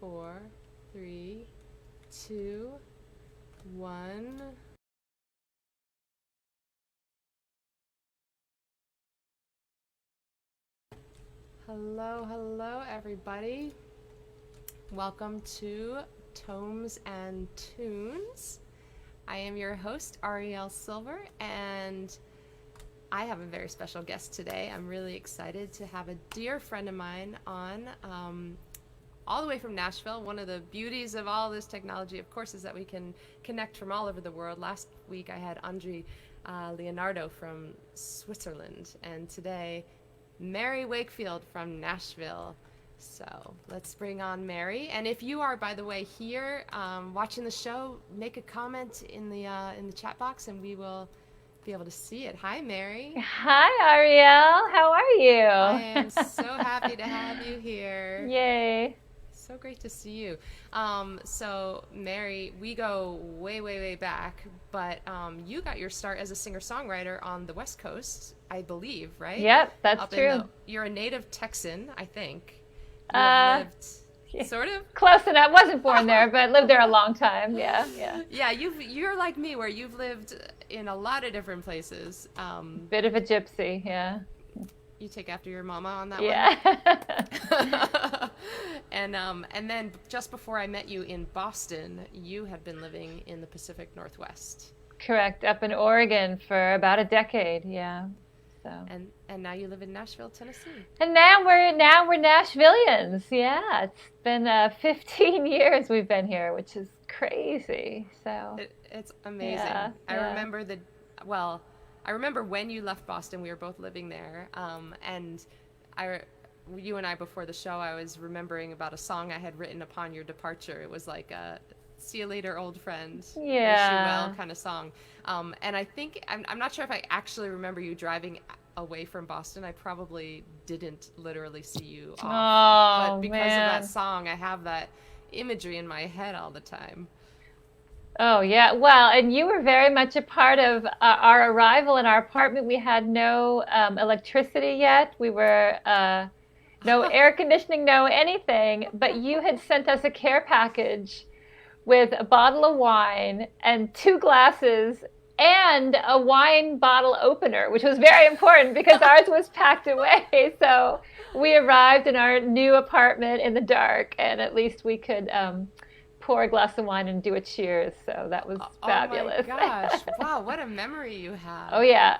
4, 3, 2, 1. Hello, everybody. Welcome to Tomes and Tunes. I am your host, Arielle Silver, and I have a very special guest today. I'm really excited to have a dear friend of mine on, all the way from Nashville. One of the beauties of all this technology, of course, is that we can connect from all over the world. Last week I had Andre Leonardo from Switzerland, and today Mare Wakefield from Nashville. So let's bring on Mare. And if you are, by the way, here watching the show, make a comment in the chat box, and we will be able to see it. Hi, Mare. Hi, Arielle. How are you? I am so happy to have you here. Yay. So great to see you. So Mare, we go way back, but you got your start as a singer-songwriter on the West Coast, I believe, right? Yep, that's true. You're a native Texan, I think. You Uh, lived, sort of? Close enough. Wasn't born there, but lived there a long time. Yeah. Yeah, you're like me, where you've lived in a lot of different places. Bit of a gypsy, yeah. You take after your mama on that Yeah. one. And then just before I met you in Boston, you had been living in the Pacific Northwest. Correct. Up in Oregon for about a decade, yeah. So. And now you live in Nashville, Tennessee. And now we're Nashvillians. Yeah, it's been 15 years we've been here, which is crazy. So it's amazing. Yeah. I remember when you left Boston, we were both living there. And you and I, before the show, I was remembering about a song I had written upon your departure. It was like a "See you later, old friend." Yeah. Wish you well kind of song. And I think, I'm not sure if I actually remember you driving away from Boston. I probably didn't literally see you off. Oh, but because man. of that song, I have that imagery in my head all the time. Oh, yeah. Well, and you were very much a part of our arrival in our apartment. We had no electricity yet. We were no air conditioning, no anything. But you had sent us a care package with a bottle of wine and 2 glasses and a wine bottle opener, which was very important because ours was packed away. So we arrived in our new apartment in the dark, and at least we could pour a glass of wine and do a cheers. So that was fabulous. Oh my gosh. Wow, what a memory you have. Oh, yeah.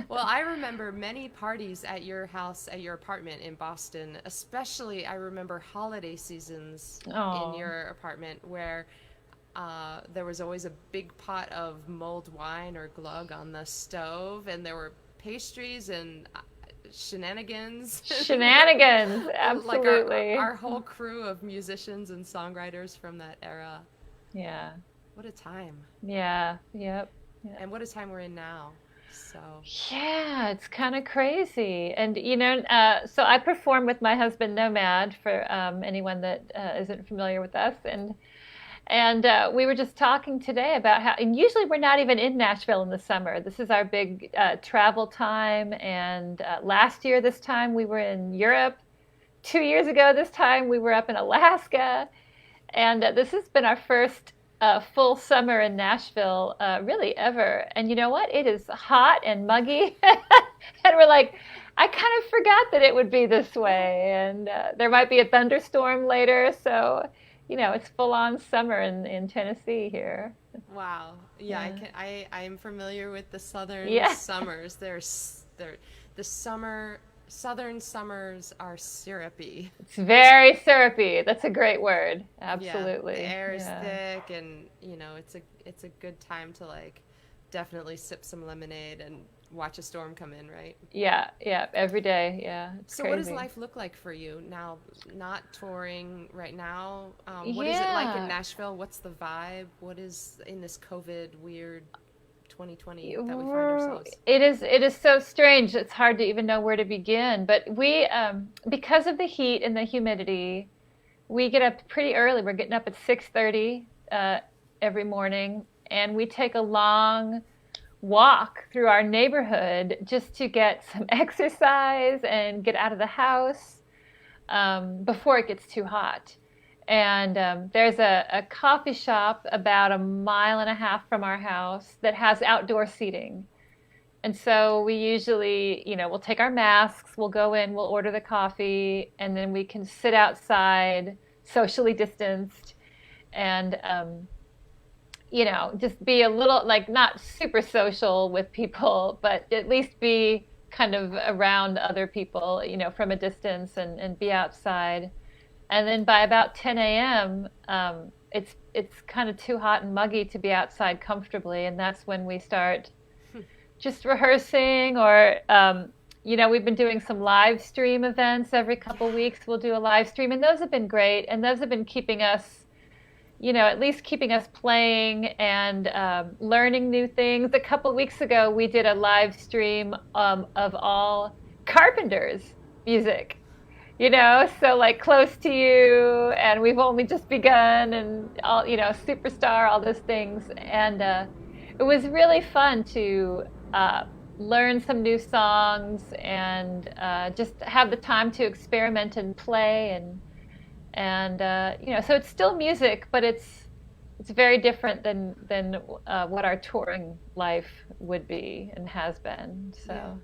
Well, I remember many parties at your house, at your apartment in Boston. Especially, I remember holiday seasons in your apartment where there was always a big pot of mulled wine or glug on the stove, and there were pastries and shenanigans. Shenanigans, absolutely. Like our whole crew of musicians and songwriters from that era. Yeah. What a time. Yeah. Yep. And what a time we're in now. So. Yeah, it's kind of crazy. And, so I perform with my husband, Nomad, for anyone that isn't familiar with us. And we were just talking today about how, and usually we're not even in Nashville in the summer. This is our big travel time. And last year, this time, we were in Europe. 2 years ago, this time, we were up in Alaska. And this has been our first full summer in Nashville, really ever. And you know what? It is hot and muggy. And we're like, I kind of forgot that it would be this way. And there might be a thunderstorm later. So it's full-on summer in Tennessee here. Wow. Yeah. I'm familiar with the southern summers. Southern summers are syrupy. It's very syrupy. That's a great word. Absolutely. Yeah, the air is thick, and it's a good time to definitely sip some lemonade and watch a storm come in, right? Yeah, every day. Yeah. It's so crazy. What does life look like for you now, not touring right now? What is it like in Nashville? What's the vibe? What is in this COVID weird 2020 that we find ourselves? It is so strange. It's hard to even know where to begin. But we, because of the heat and the humidity, we get up pretty early. We're getting up at 6:30 every morning, and we take a long walk through our neighborhood just to get some exercise and get out of the house before it gets too hot. And there's a coffee shop about a mile and a half from our house that has outdoor seating. And so we usually, we'll take our masks, we'll go in, we'll order the coffee, and then we can sit outside, socially distanced, and, just be a little, like, not super social with people, but at least be kind of around other people, from a distance and be outside. And then by about 10 a.m., it's kind of too hot and muggy to be outside comfortably, and that's when we start just rehearsing, or we've been doing some live stream events every couple weeks. We'll do a live stream, and those have been great, and those have been keeping us, at least keeping us playing and learning new things. A couple weeks ago, we did a live stream of all Carpenter's music, so like Close to You, and We've Only Just Begun, and all, Superstar, all those things, and it was really fun to learn some new songs and just have the time to experiment and play, and so it's still music, but it's very different than what our touring life would be and has been. So,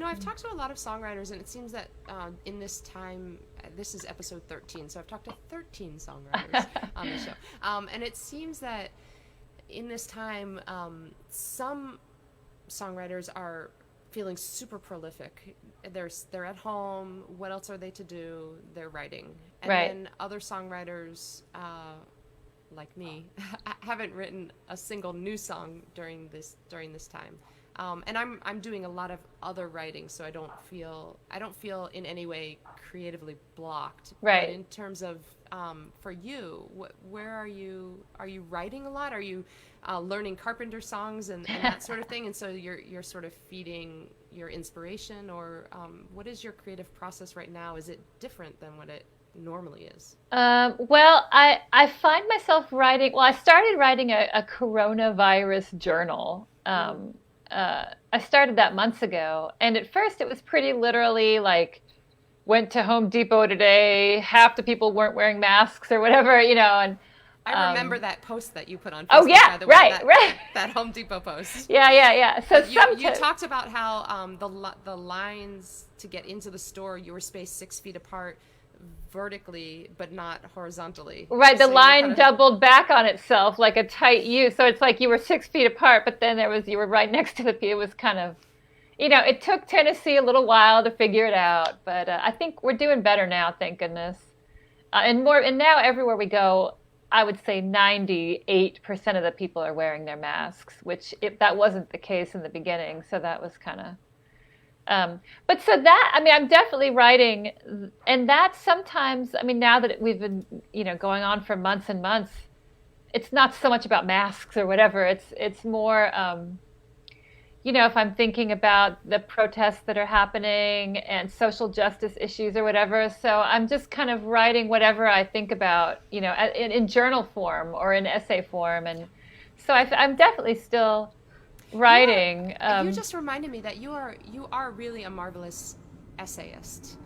I've talked to a lot of songwriters, and it seems that in this time, this is episode 13, so I've talked to 13 songwriters on the show, and it seems that in this time, some songwriters are feeling super prolific. They're at home. What else are they to do? They're writing. And then other songwriters, like me, haven't written a single new song during this time. And I'm doing a lot of other writing, so I don't feel in any way creatively blocked. Right. But in terms of for you, where are you? Are you writing a lot? Are you learning Carpenter songs and that sort of thing? And so you're sort of feeding your inspiration, or what is your creative process right now? Is it different than what it normally is? Well, I find myself writing. Well, I started writing a coronavirus journal. I started that months ago, and at first it was pretty literally like, went to Home Depot today, half the people weren't wearing masks or whatever, and I remember that post that you put on Facebook. Oh yeah, by the way, right. That Home Depot post. Yeah. So you talked about how the lines to get into the store, you were spaced 6 feet apart vertically, but not horizontally. Right, so the line doubled back on itself like a tight U. So it's like you were 6 feet apart, but then you were right next to the P. It was kind of, it took Tennessee a little while to figure it out, but I think we're doing better now, thank goodness. And now everywhere we go, I would say 98% of the people are wearing their masks, which that wasn't the case in the beginning. So that was kind of, but so that, I'm definitely writing, and that sometimes, now that we've been, going on for months and months, it's not so much about masks or whatever. It's more, if I'm thinking about the protests that are happening and social justice issues or whatever. So I'm just kind of writing whatever I think about, in journal form or in essay form. And so I'm definitely still writing. You just reminded me that you are really a marvelous essayist.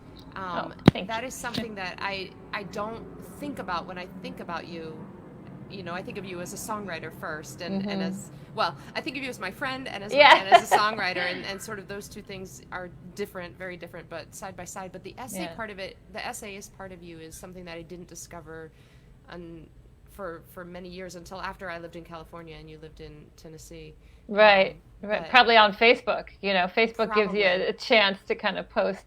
Thank that you. is something that I don't think about when I think about you. I think of you as a songwriter first, and as well, I think of you as my friend and as a songwriter, and sort of those two things are different, very different, but side by side. But the essay part of it, the essayist part of you, is something that I didn't discover for many years until after I lived in California and you lived in Tennessee. Right. Probably on Facebook. Facebook gives you Probably. a chance to kind of post.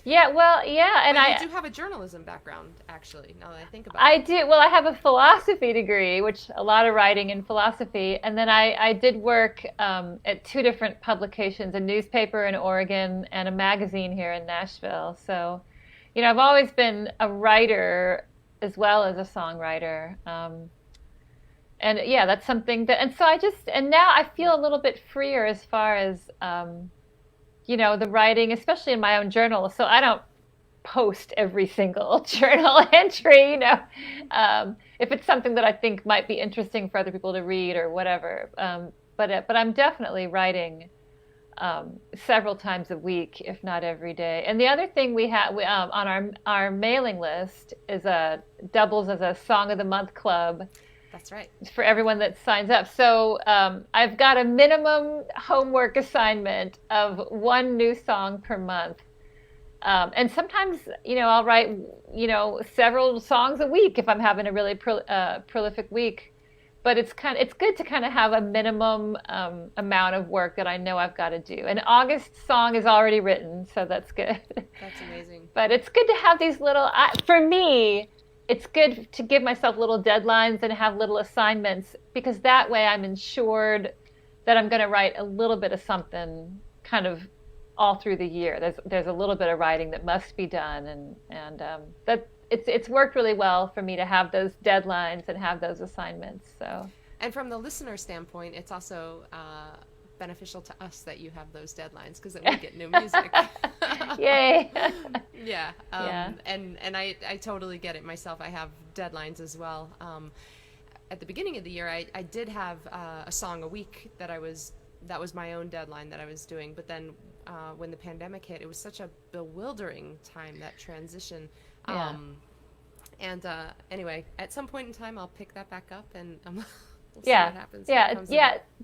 Yeah, well, yeah, and I do have a journalism background, actually, now that I think about it. I do. Well, I have a philosophy degree, which a lot of writing in philosophy, and then I did work at 2 different publications, a newspaper in Oregon and a magazine here in Nashville. So, I've always been a writer as well as a songwriter. And yeah, that's something that, and so and now I feel a little bit freer as far as, the writing, especially in my own journal. So I don't post every single journal entry, if it's something that I think might be interesting for other people to read or whatever. But I'm definitely writing several times a week, if not every day. And the other thing we have on our mailing list is doubles as a Song of the Month club. That's right. For everyone that signs up. So I've got a minimum homework assignment of one new song per month. And sometimes, I'll write, several songs a week if I'm having a really prolific week. But it's good to kind of have a minimum amount of work that I know I've got to do. And August's song is already written, so that's good. That's amazing. But it's good to have these little, for me, it's good to give myself little deadlines and have little assignments, because that way I'm ensured that I'm going to write a little bit of something kind of all through the year. There's a little bit of writing that must be done, and that it's worked really well for me to have those deadlines and have those assignments. So. And from the listener standpoint, it's also beneficial to us that you have those deadlines, because then we get new music. Yay. Yeah. And I totally get it myself. I have deadlines as well. At the beginning of the year, I did have a song a week that was my own deadline that I was doing. But then when the pandemic hit, it was such a bewildering time, that transition. Yeah. Anyway, at some point in time, I'll pick that back up, and we'll see yeah, what happens. Yeah.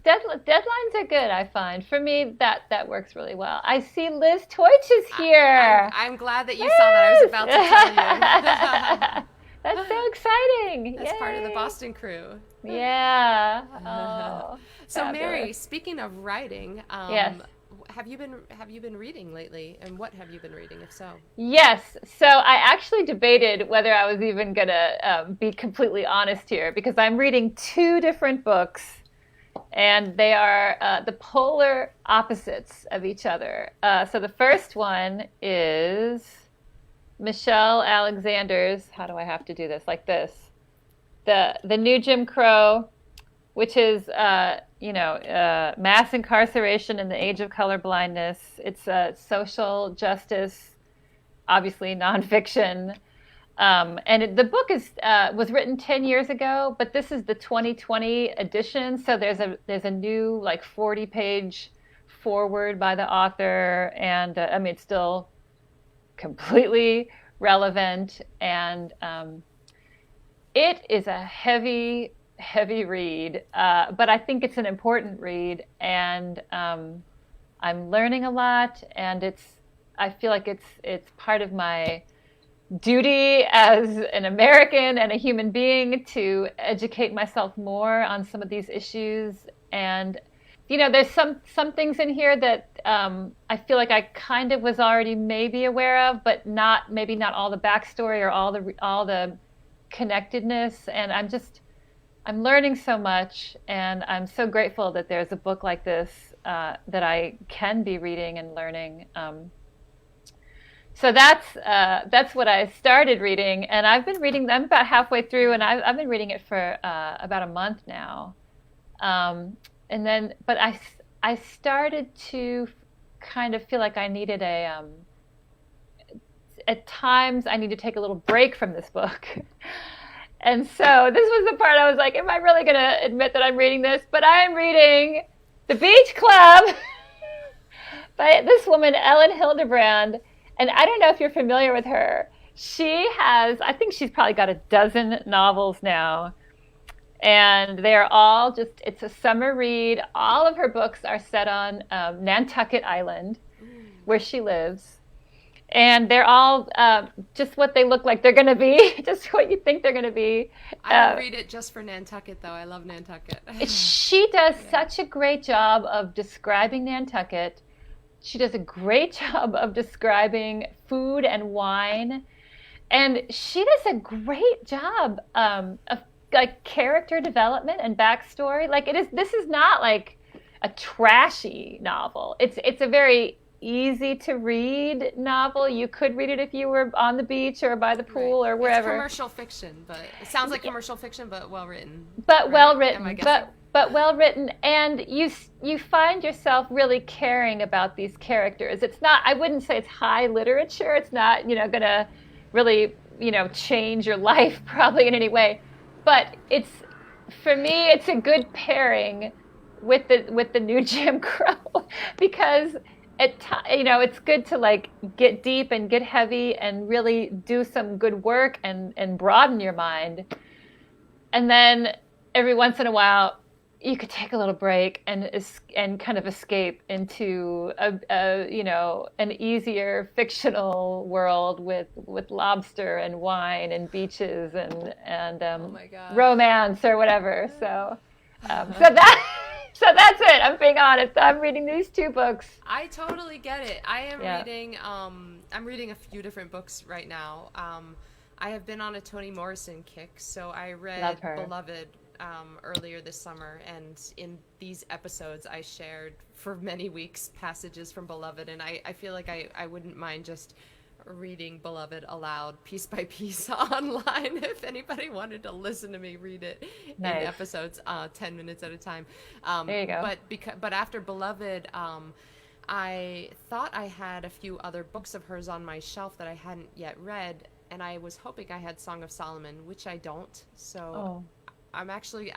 Deadlines are good. I find for me that works really well. I see Liz Teutsch is here. I'm glad that you saw that. I was about to tell you. That's so exciting. That's Yay. part of the Boston crew. Yeah. Oh, so fabulous. Mary, speaking of writing, yes. Have you been reading lately, and what have you been reading, if so? Yes. So I actually debated whether I was even gonna be completely honest here, because I'm reading two different books, and they are the polar opposites of each other. So the first one is Michelle Alexander's. How do I have to do this? Like this. The New Jim Crow, which is mass incarceration in the age of colorblindness. It's social justice, obviously nonfiction. The book was written 10 years ago, but this is the 2020 edition. So there's a new 40-page foreword by the author, and it's still completely relevant, and it is a heavy read, but I think it's an important read, and I'm learning a lot, and I feel like it's part of my duty as an American and a human being to educate myself more on some of these issues. And there's some things in here that I feel like I kind of was already maybe aware of, but maybe not all the backstory or all the connectedness. And I'm learning so much, and I'm so grateful that there's a book like this that I can be reading and learning. So that's what I started reading, and I've been reading. I'm about halfway through, and I've been reading it for about a month now. But I started to kind of feel like I needed at times I need to take a little break from this book. And so this was the part I was like, am I really going to admit that I'm reading this? But I am reading The Beach Club by this woman, Ellen Hildebrand. And I don't know if you're familiar with her. I think she's probably got a dozen novels now. And they're all it's a summer read. All of her books are set on Nantucket Island, where she lives. And they're all just what they look like they're going to be, just what you think they're going to be. I would read it just for Nantucket, though. I love Nantucket. She does such a great job of describing Nantucket. She does a great job of describing food and wine. And she does a great job of character development and backstory. This is not like a trashy novel. It's a very easy to read novel. You could read it if you were on the beach or by the pool or wherever. It's commercial fiction, but it sounds like commercial fiction, but well written. But well written. But well written, and you find yourself really caring about these characters. It's not. I wouldn't say it's high literature. It's not going to really change your life probably in any way. But for me, it's a good pairing with the new Jim Crow, because it's good to like get deep and get heavy and really do some good work and broaden your mind. And then every once in a while, you could take a little break and kind of escape into an easier fictional world with lobster and wine and beaches and Oh my gosh. romance or whatever. So that's it. I'm being honest. I'm reading these 2 books. I totally get it. I am reading. I'm reading a few different books right now. I have been on a Toni Morrison kick, so I read Beloved earlier this summer, and in these episodes I shared for many weeks passages from Beloved, and I feel like I wouldn't mind just reading Beloved aloud piece by piece online if anybody wanted to listen to me read it in episodes 10 minutes at a time. There you go. But after Beloved, I thought I had a few other books of hers on my shelf that I hadn't yet read, and I was hoping I had Song of Solomon, which I don't. So I'm actually,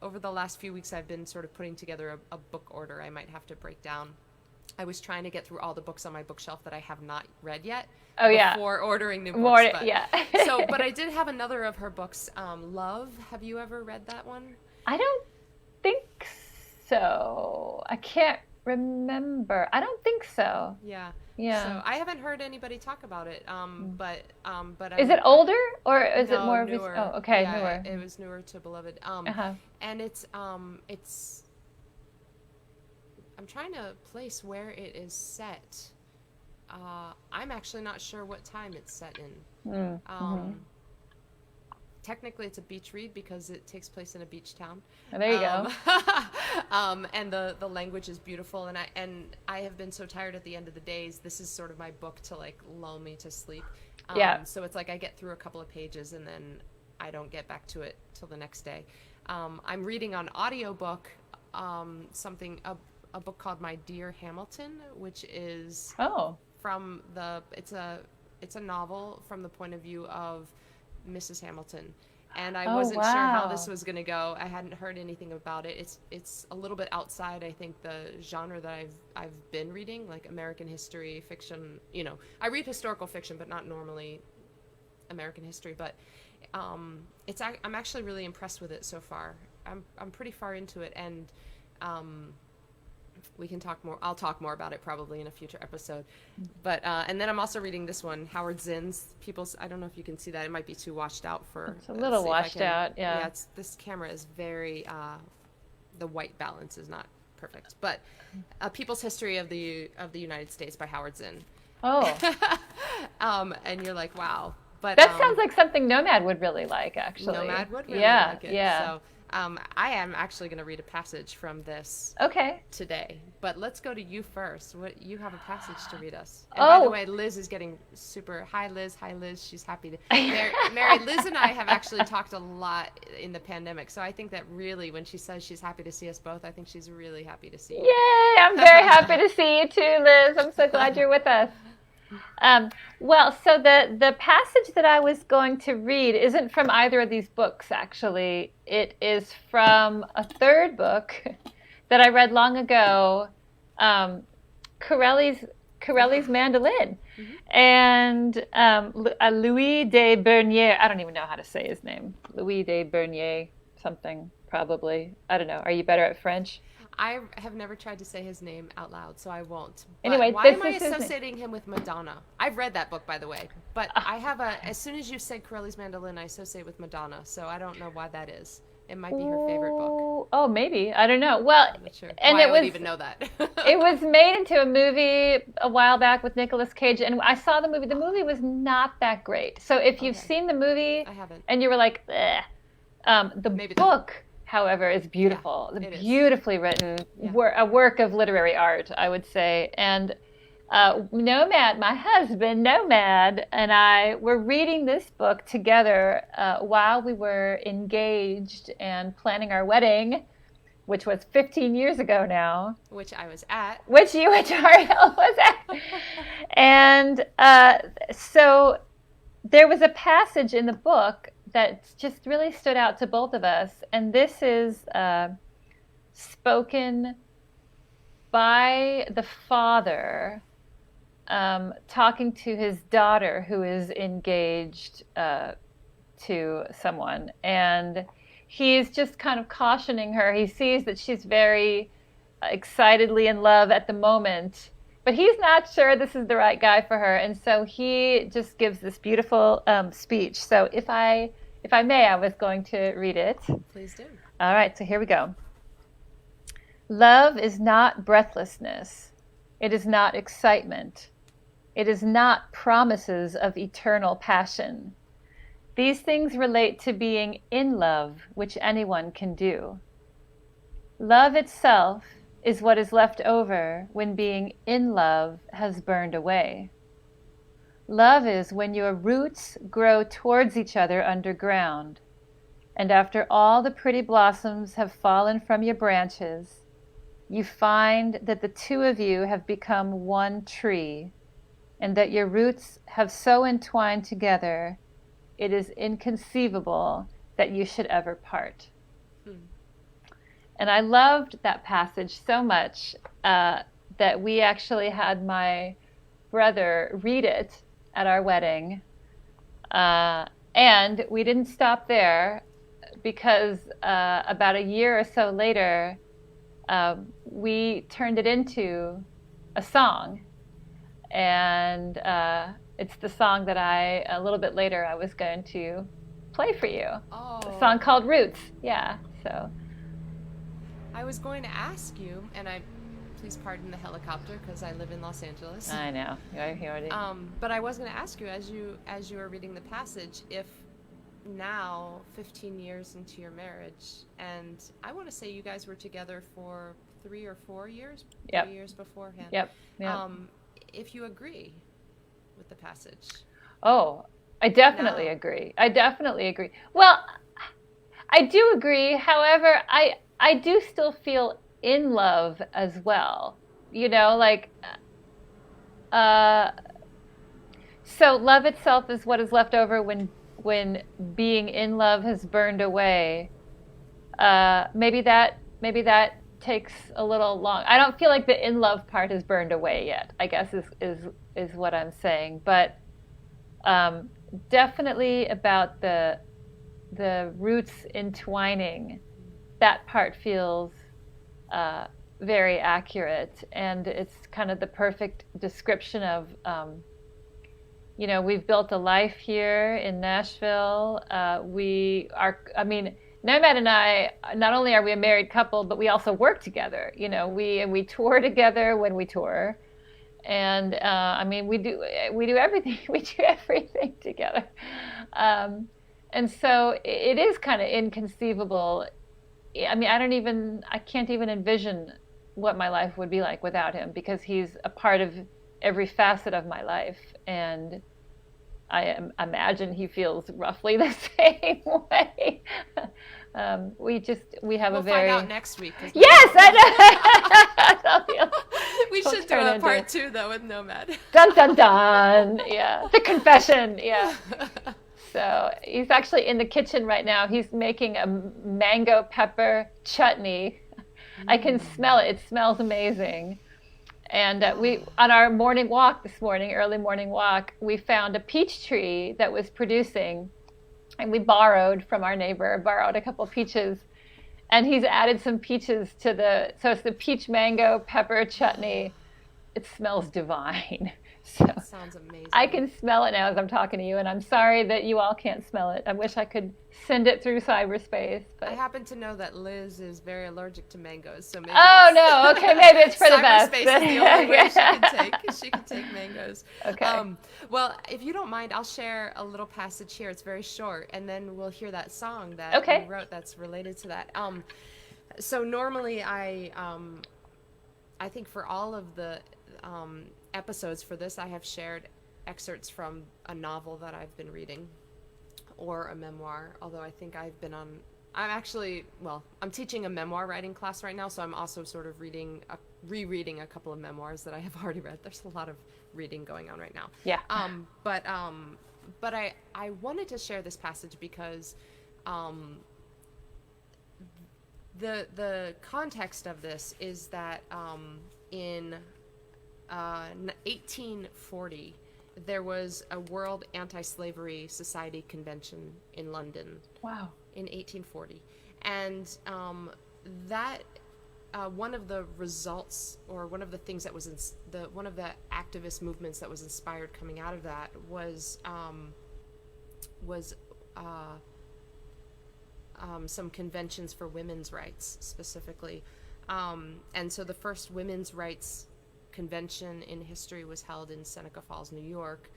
over the last few weeks, I've been sort of putting together a book order I might have to break down. I was trying to get through all the books on my bookshelf that I have not read yet before ordering new books. But I did have another of her books, Love. Have you ever read that one? I don't think so. I can't remember. I don't think so. Yeah. Yeah. So I haven't heard anybody talk about it. But is it older or is it more newer? Oh, okay, yeah, newer. It was newer to Beloved. And it's I'm trying to place where it is set. I'm actually not sure what time it's set in. Technically, it's a beach read because it takes place in a beach town. Oh, there you go. And the language is beautiful, and I have been so tired at the end of the days. This is sort of my book to like lull me to sleep. So it's like I get through a couple of pages and then I don't get back to it till the next day. I'm reading on audiobook a book called My Dear Hamilton, which is from it's a novel from the point of view of Mrs. Hamilton, and I wasn't sure how this was going to go. I hadn't heard anything about it. It's a little bit outside, I think, the genre that I've been reading, like American history fiction. I read historical fiction, but not normally American history. But I'm actually really impressed with it so far. I'm pretty far into it, and we can talk more. I'll talk more about it probably in a future episode. But and then I'm also reading this one, Howard Zinn's People's. I don't know if you can see that. It might be too washed out for. It's a little washed out. Yeah. Yeah. This camera is very. The white balance is not perfect. But People's History of the United States by Howard Zinn. Oh. And you're like, wow. But that sounds like something Nomad would really like, actually. Nomad would really like it. Yeah. So I am actually going to read a passage from this today. But let's go to you first. You have a passage to read us. And by the way, Liz is getting super... Hi, Liz. She's happy to... Mary, Liz and I have actually talked a lot in the pandemic. So I think that really, when she says she's happy to see us both, I think she's really happy to see you. Yay! I'm very happy to see you too, Liz. I'm so glad you're with us. Well, so the passage that I was going to read isn't from either of these books, actually. It is from a third book that I read long ago, Corelli's Mandolin. Mm-hmm. And Louis de Bernier, I don't even know how to say his name. Louis de Bernier something, probably. I don't know. Are you better at French? I have never tried to say his name out loud, so I won't. But anyway, why am I associating him with Madonna? I've read that book, by the way. But I have as soon as you said Corelli's Mandolin, I associate with Madonna, so I don't know why that is. It might be her favorite book. Oh, maybe. I don't know. Well, I'm not sure and why it I would even know that. It was made into a movie a while back with Nicolas Cage, and I saw the movie. The movie was not that great. So if you've seen the movie, I haven't. And you were like, the book, however, is beautiful. Yeah, beautifully written, a work of literary art, I would say. And Nomad, my husband, Nomad, and I were reading this book together while we were engaged and planning our wedding, which was 15 years ago now. Which I was at. Which Arielle was at. And so there was a passage in the book that just really stood out to both of us. And this is spoken by the father talking to his daughter who is engaged to someone. And he's just kind of cautioning her. He sees that she's very excitedly in love at the moment, but he's not sure this is the right guy for her. And so he just gives this beautiful speech. So if I may, I was going to read it. Please do. All right, so here we go. Love is not breathlessness. It is not excitement. It is not promises of eternal passion. These things relate to being in love, which anyone can do. Love itself is what is left over when being in love has burned away. Love is when your roots grow towards each other underground, and after all the pretty blossoms have fallen from your branches, you find that the two of you have become one tree, and that your roots have so entwined together, it is inconceivable that you should ever part. And I loved that passage so much that we actually had my brother read it at our wedding. And we didn't stop there, because about a year or so later, we turned it into a song. And it's the song that a little bit later, I was going to play for you. Oh. A song called Roots. Yeah, so. I was going to ask you, and please pardon the helicopter because I live in Los Angeles. I know. But I was going to ask you, as you were reading the passage, if now, 15 years into your marriage, and I want to say you guys were together for 3 or 4 years, 3 years beforehand. Yep. If you agree with the passage. Oh, I definitely agree. Well, I do agree. However, I do still feel in love as well. So love itself is what is left over when being in love has burned away. Maybe that takes a little long. I don't feel like the in love part has burned away yet, I guess is what I'm saying. But definitely about the roots entwining, that part feels very accurate, and it's kind of the perfect description of we've built a life here in Nashville. Nomad and I, not only are we a married couple, but we also work together. We tour together when we tour, and we do everything. We do everything together, and so it is kind of inconceivable. I can't even envision what my life would be like without him, because he's a part of every facet of my life, and I imagine he feels roughly the same way. We'll find out next week. Yes, I know. We should do a part 2 though with Nomad. Dun dun dun. Yeah, the confession. Yeah. So he's actually in the kitchen right now. He's making a mango pepper chutney. I can smell it. It smells amazing. And we, on our morning walk this morning, early morning walk, we found a peach tree that was producing, and we borrowed from our neighbor, a couple of peaches, and he's added some peaches to so it's the peach mango pepper chutney. It smells divine. So that sounds amazing. I can smell it now as I'm talking to you, and I'm sorry that you all can't smell it. I wish I could send it through cyberspace. But I happen to know that Liz is very allergic to mangoes, so maybe. Oh no! Okay, maybe it's for the best. Cyberspace is the only way she can take mangoes. Okay. Well, if you don't mind, I'll share a little passage here. It's very short, and then we'll hear that song that you wrote that's related to that. So normally I think for all of the episodes for this, I have shared excerpts from a novel that I've been reading, or a memoir, although I think I'm teaching a memoir writing class right now, so I'm also sort of rereading a couple of memoirs that I have already read. There's a lot of reading going on right now. Yeah. But I wanted to share this passage because the context of this is that in 1840 there was a World Anti-Slavery Society convention in London. Wow. In 1840, and that one of the results, or one of the things that was one of the activist movements that was inspired coming out of that was some conventions for women's rights specifically, and so the first women's rights convention in history was held in Seneca Falls, New York,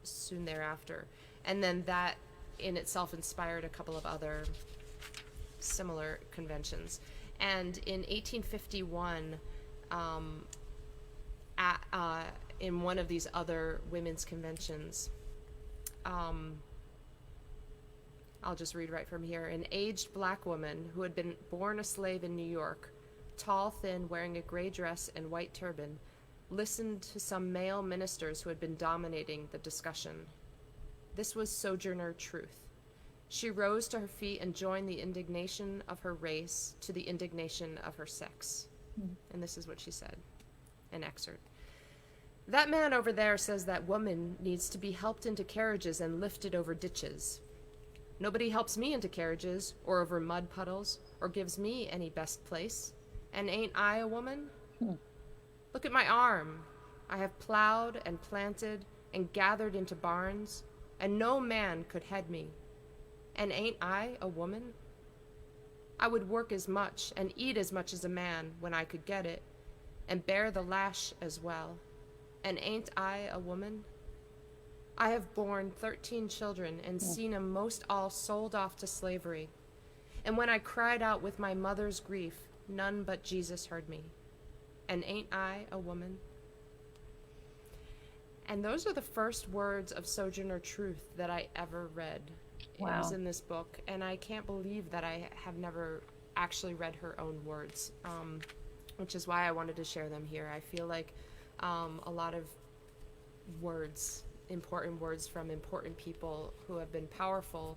soon thereafter, and then that in itself inspired a couple of other similar conventions. And in 1851, in one of these other women's conventions, I'll just read right from here. An aged black woman who had been born a slave in New York, tall, thin, wearing a gray dress and white turban, listened to some male ministers who had been dominating the discussion. This was Sojourner Truth. She rose to her feet and joined the indignation of her race to the indignation of her sex. And this is what she said, an excerpt. That man over there says that woman needs to be helped into carriages and lifted over ditches. Nobody helps me into carriages or over mud puddles or gives me any best place. And ain't I a woman? Look at my arm. I have plowed and planted and gathered into barns, and no man could head me. And ain't I a woman? I would work as much and eat as much as a man when I could get it, and bear the lash as well. And ain't I a woman? I have borne 13 children and seen 'em most all sold off to slavery. And when I cried out with my mother's grief, none but Jesus heard me. And ain't I a woman? And those are the first words of Sojourner Truth that I ever read. Wow. It was in this book, and I can't believe that I have never actually read her own words, which is why I wanted to share them here. I feel like a lot of words, important words from important people who have been powerful,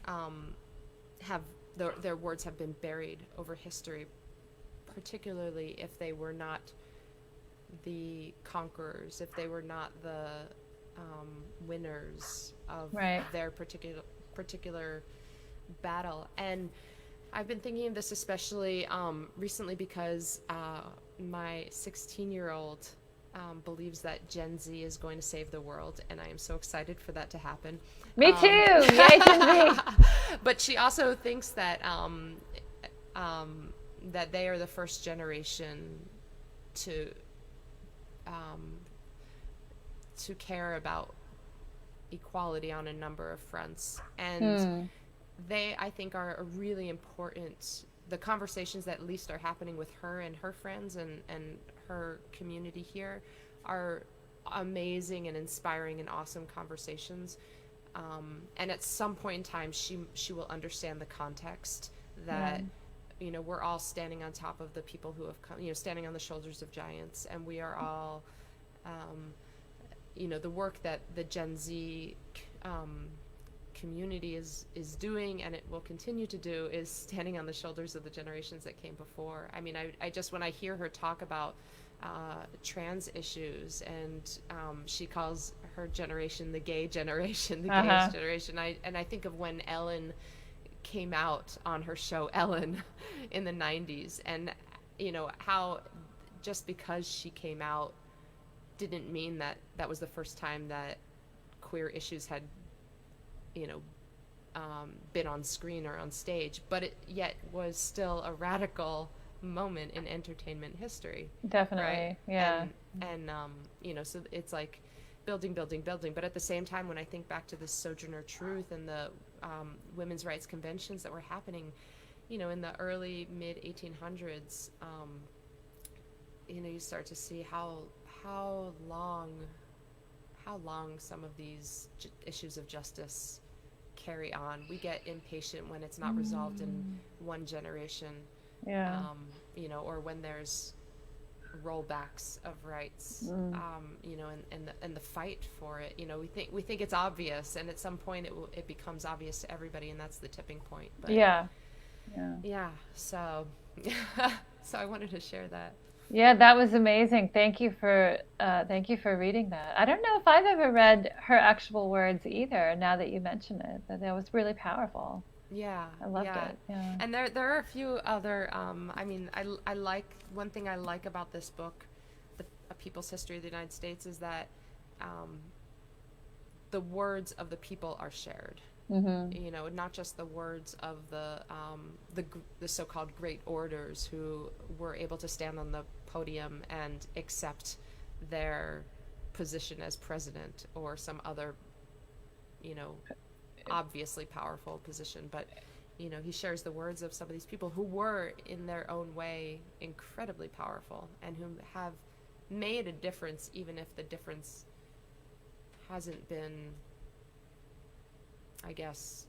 have their words have been buried over history, particularly if they were not the conquerors, if they were not the winners of their particular battle. And I've been thinking of this especially recently because my 16-year-old believes that Gen Z is going to save the world, and I am so excited for that to happen. Me too! Yay, Gen Z! But she also thinks that that they are the first generation to care about equality on a number of fronts, and they, I think, are a really important. The conversations that at least are happening with her and her friends and her community here are amazing and inspiring and awesome conversations. And at some point in time, she will understand the context that, you know, we're all standing on top of the people who have come, you know, standing on the shoulders of giants, and we are all, you know, the work that the Gen Z community is doing, and it will continue to do, is standing on the shoulders of the generations that came before. I mean, I just, when I hear her talk about trans issues, and she calls her generation the gay generation, the gayest generation, I think of when Ellen came out on her show Ellen in the 90s, and you know how just because she came out didn't mean that that was the first time that queer issues had, you know, been on screen or on stage, but it yet was still a radical moment in entertainment history. Definitely, right? yeah. And you know, so it's like building, but at the same time, when I think back to this Sojourner Truth and the women's rights conventions that were happening, you know, in the early mid 1800s, you know, you start to see how long some of these issues of justice carry on. We get impatient when it's not resolved in one generation, you know, or when there's rollbacks of rights, you know, and the fight for it. You know, we think it's obvious, and at some point it becomes obvious to everybody, and that's the tipping point. But Yeah. Yeah. So, so I wanted to share that. Yeah, that was amazing. Thank you for reading that. I don't know if I've ever read her actual words either, now that you mention it, but that was really powerful. Yeah, I loved yeah. it. Yeah. And there are a few other, I mean, I like, one thing I like about this book, A People's History of the United States, is that um, the words of the people are shared. Mm-hmm. You know, not just the words of the so-called great orators who were able to stand on the podium and accept their position as president or some other, you know, obviously powerful position, but you know, he shares the words of some of these people who were in their own way incredibly powerful and who have made a difference, even if the difference hasn't been, I guess,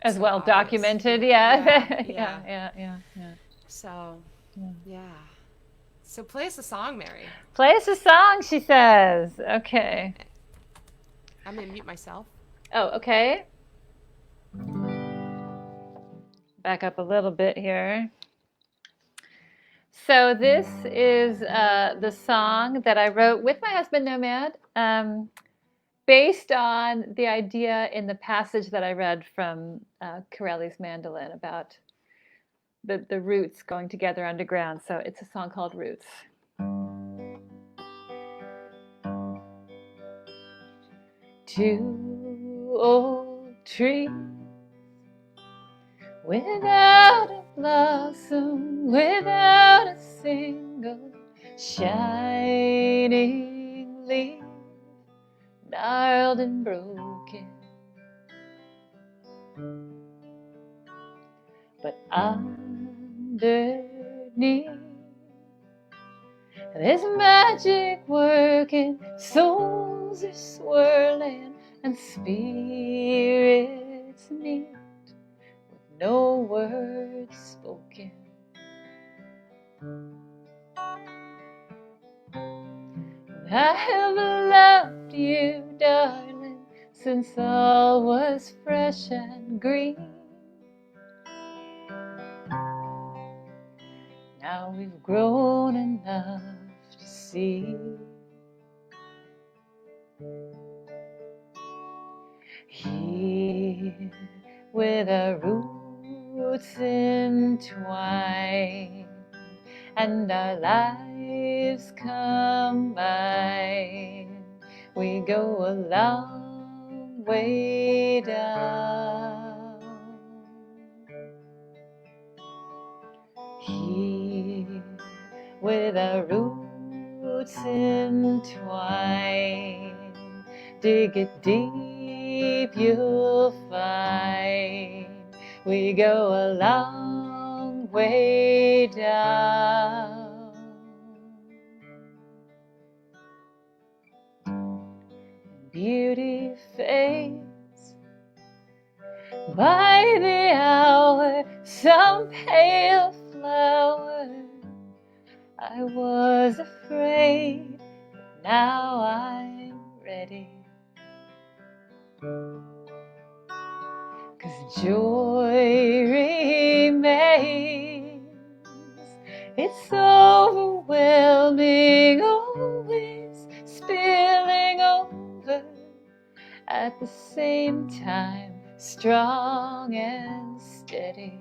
As so well obvious. documented. Yeah, Yeah. yeah, Yeah, yeah. yeah, yeah, yeah. So, Yeah. yeah. So play us a song, Mary. Play us a song, she says. Okay. I'm gonna mute myself. Oh, okay. Back up a little bit here. So this is the song that I wrote with my husband Nomad, based on the idea in the passage that I read from Corelli's Mandolin about the roots going together underground. So it's a song called Roots. Two old trees without a blossom, without a single shining leaf, gnarled and broken, but underneath there's magic working, souls are swirling, and spirits meet with no words spoken. I have loved you, darling, since all was fresh and green. Now we've grown enough to see. Here, with our roots entwined and our lives combined, we go a long way down. Here, with our roots entwined, dig it deep, you'll find we go a long way down. Beauty fades by the hour, some pale flower. I was afraid, but now I'm ready. 'Cause joy remains. It's overwhelming, always spilling over, at the same time strong and steady.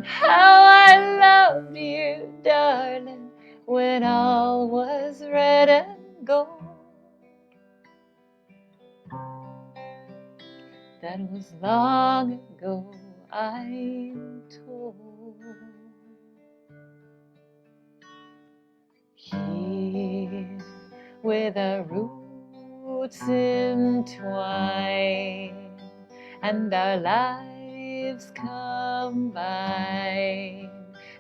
How I loved you, darling, when all was red and gold. That was long ago, I'm told. Here, with our roots entwined and our lives combined,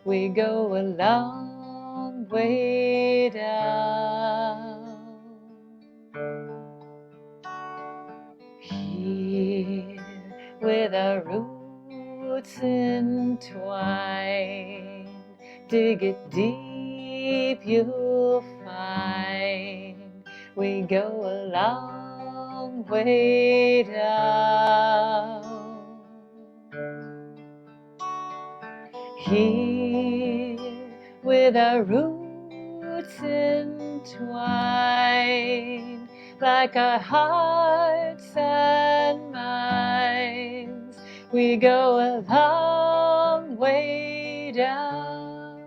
we go a long way down. Here, with our roots entwined, dig it deep, you'll find we go a long long way down. Here with our roots entwined, like our hearts and minds, we go a long way down.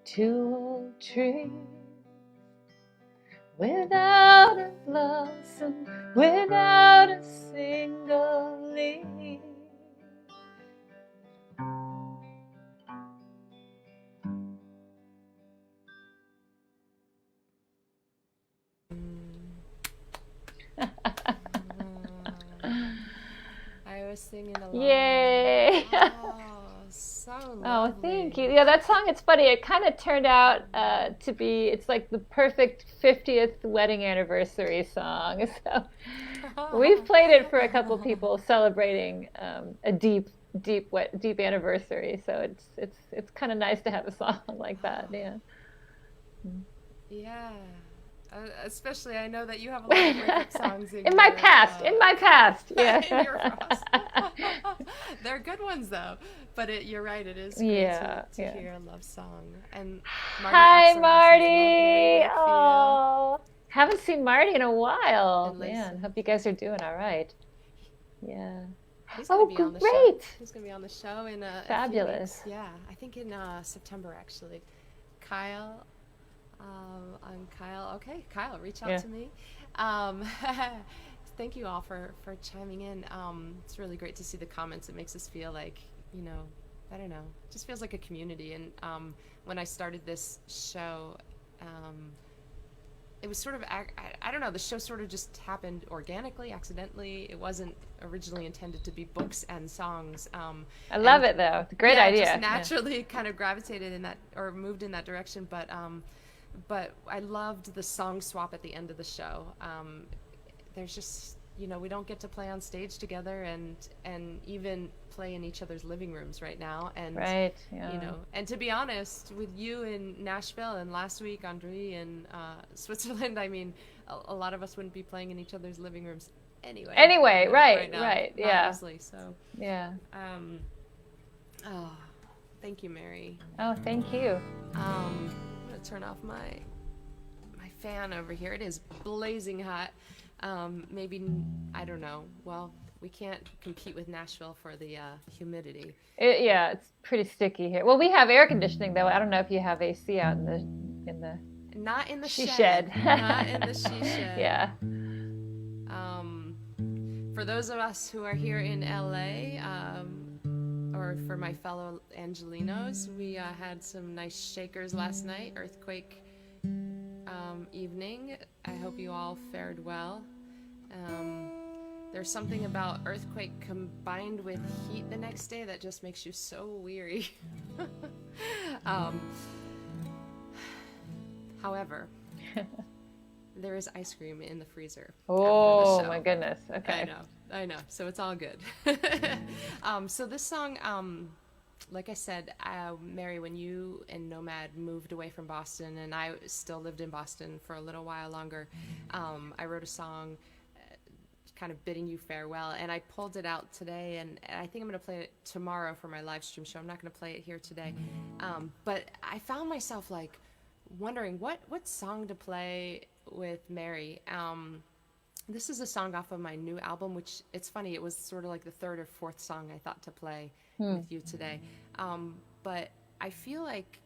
Two old trees without a blossom, without a single leaf. I was singing along. Yay! Oh, so lovely. Oh, thank you. Yeah, that song, it's funny. It kind of turned out to be, it's like the perfect 50th wedding anniversary song. So we've played it for a couple people celebrating a deep anniversary. So it's kind of nice to have a song like that. Yeah. Yeah. Especially, I know that you have a lot of breakup songs in my past. Yeah. In your past. They're good ones, though. But you're right, it is great to hear a love song. And Hi, Marty. Oh, haven't seen Marty in a while. Man, hope you guys are doing all right. Yeah. He's going to be on the show. He's going to be on the show in fabulous. A few weeks. Yeah, I think in September, actually. Kyle. I'm Kyle. Okay, Kyle, reach out to me. Thank you all for chiming in. It's really great to see the comments. It makes us feel like, I don't know, it just feels like a community. And when I started this show, it was sort of, I don't know, the show sort of just happened organically, accidentally. It wasn't originally intended to be books and songs. I love it, though. It's a great idea. Just naturally kind of gravitated in that, or moved in that direction. But I loved the song swap at the end of the show. There's just, we don't get to play on stage together and even play in each other's living rooms right now. And, and to be honest, with you in Nashville and last week, Andre in Switzerland, I mean, a lot of us wouldn't be playing in each other's living rooms anyway. Right. Yeah. Obviously, so. Yeah. Oh, thank you, Mary. Oh, thank you. Turn off my fan over here. It is blazing hot. Maybe, I don't know. Well, we can't compete with Nashville for the humidity. It's pretty sticky here. Well, we have air conditioning though. I don't know if you have AC out in the not in the she shed. Not in the she shed. Yeah. For those of us who are here in LA, or for my fellow Angelinos, we had some nice shakers last night, earthquake evening. I hope you all fared well. There's something about earthquake combined with heat the next day that just makes you so weary. However, there is ice cream in the freezer. Oh my goodness. Okay. I know. So it's all good. So this song, like I said, Mary, when you and Nomad moved away from Boston and I still lived in Boston for a little while longer, I wrote a song kind of bidding you farewell, and I pulled it out today, and I think I'm going to play it tomorrow for my live stream show. I'm not going to play it here today. But I found myself like wondering what song to play with Mary. This is a song off of my new album, which it's funny, it was sort of like the third or fourth song I thought to play with you today. But I feel like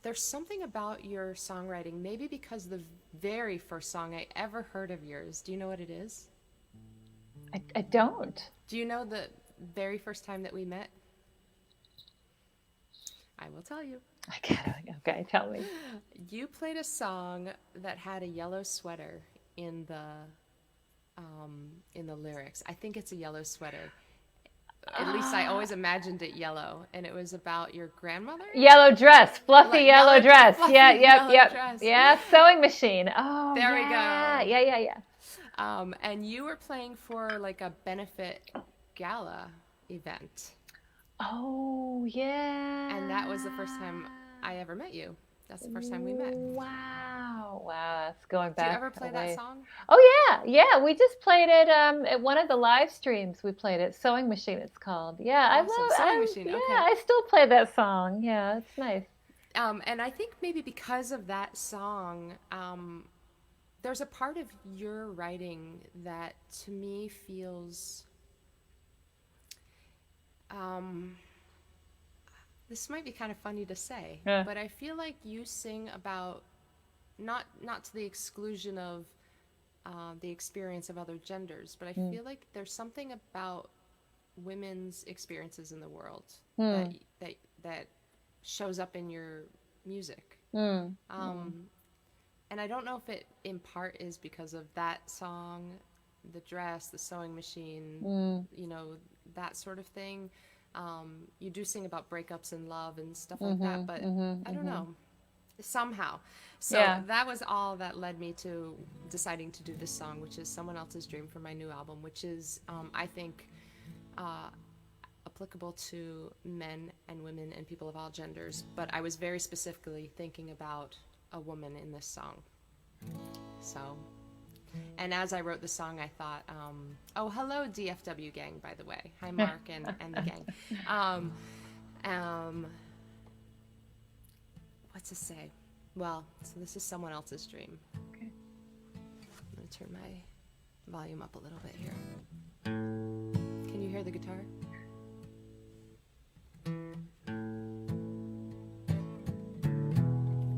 there's something about your songwriting, maybe because the very first song I ever heard of yours, do you know what it is? I don't. Do you know the very first time that we met? I will tell you. Okay, tell me. You played a song that had a yellow sweater in the lyrics. I think it's a yellow sweater. At least I always imagined it yellow, and it was about your grandmother? Yellow dress, fluffy yellow dress. Fluffy Yep. dress. Yeah, sewing machine. Oh, there we go. Yeah. And you were playing for like a benefit gala event. Oh, yeah. And that was the first time I ever met you. That's the first time we met. Wow. Wow. That's going Do you back ever a play that ways. song? Oh yeah. Yeah. We just played it at one of the live streams we played it. Sewing Machine it's called. Yeah. Awesome. Sewing Machine. Yeah, Okay. I still play that song. Yeah, it's nice. And I think maybe because of that song, there's a part of your writing that to me feels, um, this might be kind of funny to say, Yeah. but I feel like you sing about not to the exclusion of the experience of other genders, but I Mm. feel like there's something about women's experiences in the world that Mm. that that shows up in your music. Mm. Mm. Um, and I don't know if it in part is because of that song, the dress, the sewing machine, Mm. that sort of thing. You do sing about breakups and love and stuff like that, Mhm. but Mhm. I don't Mhm. know, somehow. So Yeah. that was all that led me to deciding to do this song, which is Someone Else's Dream for my new album, which is, I think, uh, applicable to men and women and people of all genders. But I was very specifically thinking about a woman in this song. So, and as I wrote the song, I thought, oh, hello, DFW gang, by the way. Hi, Mark and the gang. What's to say? Well, so this is Someone Else's Dream. Okay. I'm going to turn my volume up a little bit here. Can you hear the guitar?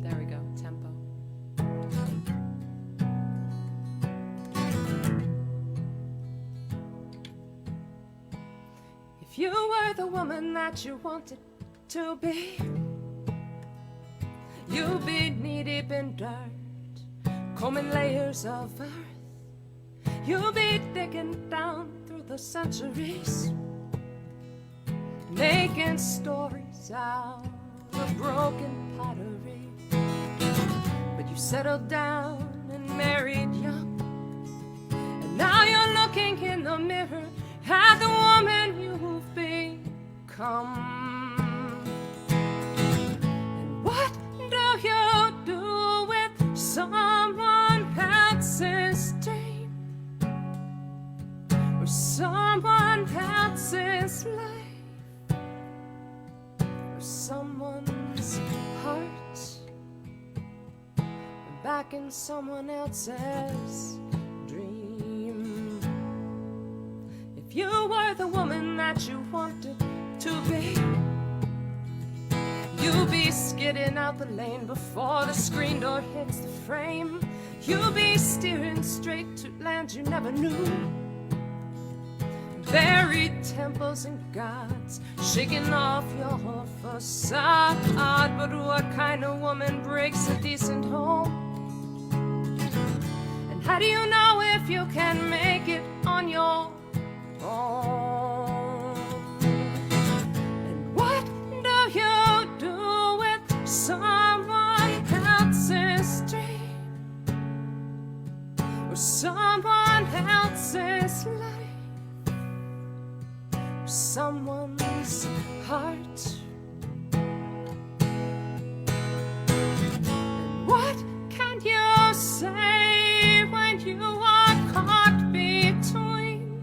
There we go, tempo. If you were the woman that you wanted to be, you'd be knee-deep in dirt, combing layers of earth. You'll be digging down through the centuries, making stories out of broken pottery. But you settled down and married young, and now you're looking in the mirror at the woman you've become. And what do you do with someone else's dream, or someone else's life, or someone's heart, back in someone else's dream? If you were the woman that you wanted to be, you'll be skidding out the lane before the screen door hits the frame. You'll be steering straight to land you never knew, buried temples and gods, shaking off your facade. But what kind of woman breaks a decent home? And how do you know if you can make it on your own? And what do you do with someone else's dream, or someone else's life, or someone's heart? And what can you say when you are caught between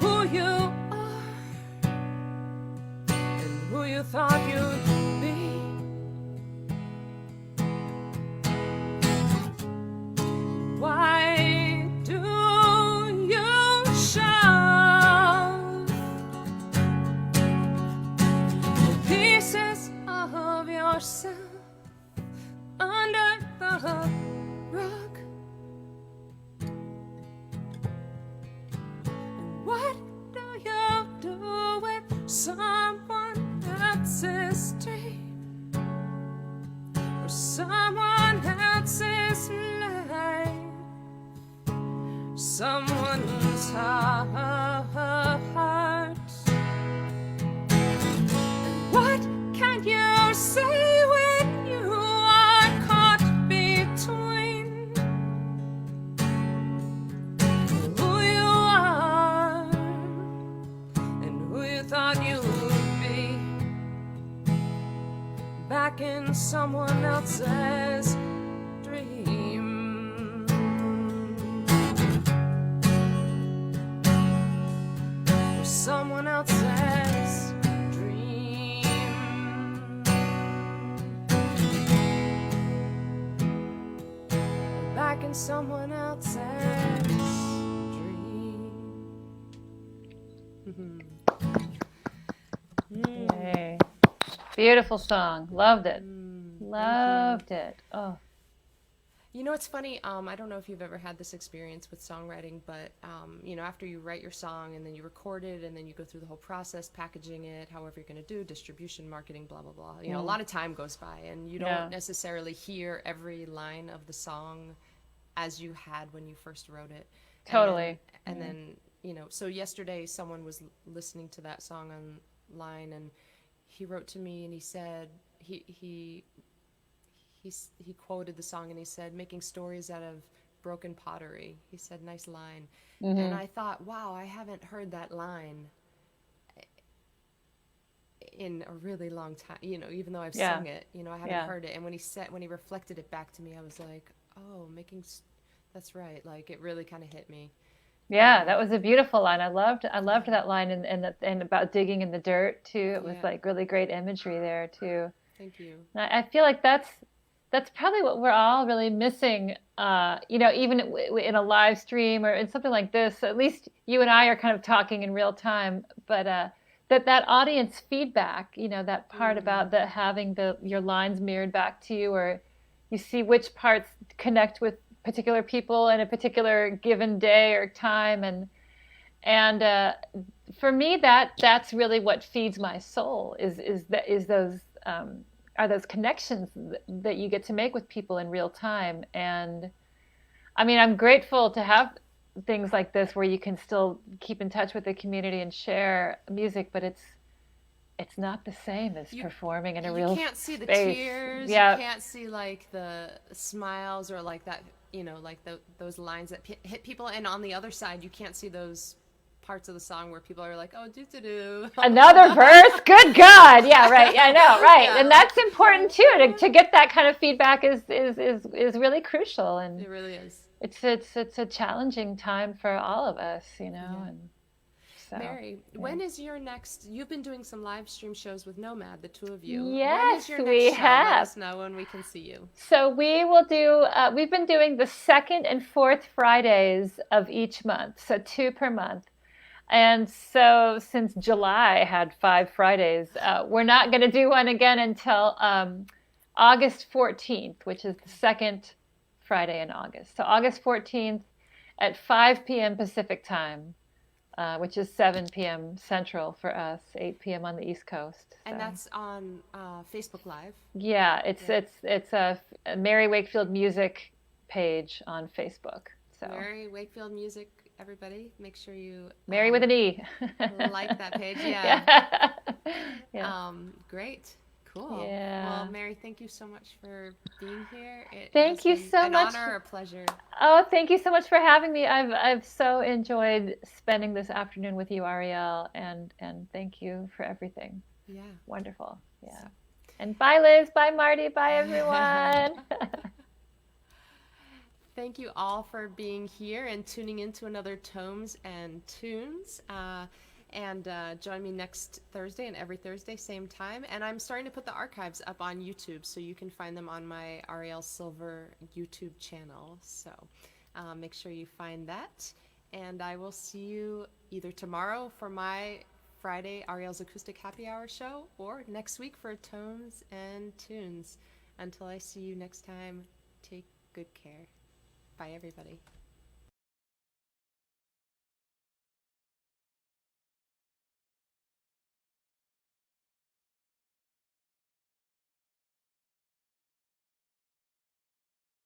who you are and who you thought you'd be? Why do you shove the pieces of yourself under the rug? And what do you do with someone else's dream, or someone else's life, someone's heart? And what can you say when you are caught between who you are and who you thought you would be? back in someone else's dream. Or someone else's dream. Back in someone else's dream. Yay. Beautiful song. Loved it. Loved it. Oh. You know, it's funny. I don't know if you've ever had this experience with songwriting, but you know, after you write your song and then you record it and then you go through the whole process, packaging it, however you're going to do distribution, marketing, blah blah blah. You know, a lot of time goes by, and you don't necessarily hear every line of the song as you had when you first wrote it. Totally. And then, you know, so yesterday someone was listening to that song online, and he wrote to me and he said he quoted the song and he said, making stories out of broken pottery. He said, nice line. And I thought, wow, I haven't heard that line in a really long time, you know, even though I've sung it, you know, I haven't heard it. And when he reflected it back to me, I was like, oh, that's right. Like, it really kind of hit me. Yeah, that was a beautiful line. I loved that line, and about digging in the dirt too. It was like really great imagery there too. Thank you. And I feel like that's probably what we're all really missing. You know, even in a live stream or in something like this, at least you and I are kind of talking in real time. But that audience feedback, you know, that part about having your lines mirrored back to you, or you see which parts connect with particular people in a particular given day or time, and for me that's really what feeds my soul is those connections that you get to make with people in real time. And I mean, I'm grateful to have things like this where you can still keep in touch with the community and share music, but it's not the same as performing in a real space. You can't see the tears. You can't see like the smiles or like that, you know, like those lines that hit people. And on the other side, you can't see those parts of the song where people are like, oh, do another verse. Good God. Yeah, right. Yeah, I know. Right. Yeah. And that's important too. To get that kind of feedback is really crucial. And it really is. It's a challenging time for all of us, you know. Yeah. And so, Mary, when is your next? You've been doing some live stream shows with Nomad, the two of you. Yes, when is your next we show? have. Let us know when we can see you. So we will do. We've been doing the second and fourth Fridays of each month, so 2 per month. And so since July had 5 Fridays, we're not going to do one again until August 14th, which is the second Friday in August. So August 14th at 5 p.m. Pacific time. Which is 7 p.m. Central for us, 8 p.m. on the East Coast. And that's on Facebook Live. Yeah, it's a Mare Wakefield Music page on Facebook. So Mare Wakefield Music, everybody, make sure you Mary with an E. like that page. Yeah. Yeah. Great. Cool. Yeah. Well, Mary, thank you so much for being here. Thank you so much. An honor or a pleasure. Oh, thank you so much for having me. I've so enjoyed spending this afternoon with you, Arielle, and thank you for everything. Yeah. Wonderful. Yeah. So. And bye, Liz. Bye, Marty. Bye, everyone. Thank you all for being here and tuning into another Tomes and Tunes. And join me next Thursday and every Thursday, same time. And I'm starting to put the archives up on YouTube, so you can find them on my ArielleSilver YouTube channel. So make sure you find that. And I will see you either tomorrow for my Friday Arielle's Acoustic Happy Hour show, or next week for Tones and Tunes. Until I see you next time, take good care. Bye, everybody.